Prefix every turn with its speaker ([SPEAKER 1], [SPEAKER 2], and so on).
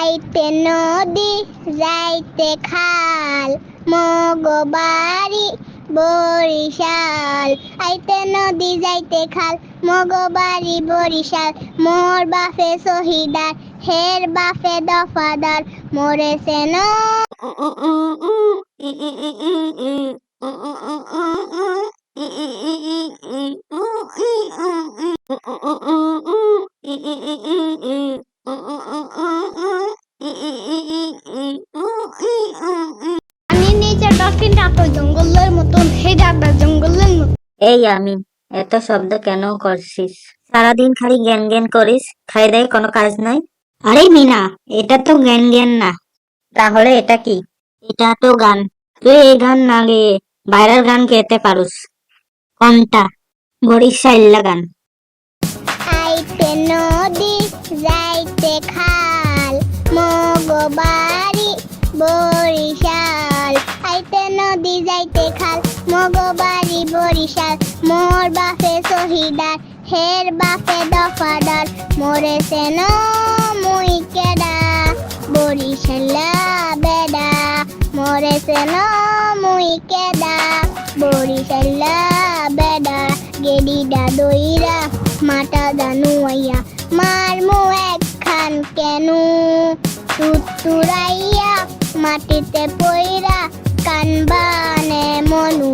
[SPEAKER 1] আইতে নদী যাইতে খাল মগো বাড়ি বরিশাল। আইতে নদী যাইতে খাল মগো বাড়ি বরিশাল। মোর বাপে শহীদার হের বাপে দফাদার মরেছে ন পানির নিচে ডলফিন ডাকো জঙ্গলের মতন, হে ডাকটা জঙ্গলের মতন।
[SPEAKER 2] এই আমি এত শব্দ কেন করছিস? সারাদিন খালি জ্ঞান জ্ঞান করিস, খাই দেয় কোনো কাজ নাই। আরে মিনা, এটা তো জ্ঞান জ্ঞান না। তাহলে এটা কি? এটা তো গান। তুই এই গান না গেয়ে বাইরের গান গেতে পারুস। কোনটা? বরিশাইল্লা গান।
[SPEAKER 1] আইতে নদী যাইতে খাল মগো বাড়ি বরিশাল। আইতে নদী যাইতে খাল মগো বাড়ি বরিশাল। মোর বাপে শহীদার হের বাপে দফাদার মরেছে ন মুই কেডা বরিশাল্লা বেডা। মরেছে ন মুই কেডা বরিশাল্লা বেডা। গেডিডা দইরা মাটা দানুয়াইয়া মারমু একখান কেনু তুতুরাইয়া মাটিতে পইরা কানবানে মনু।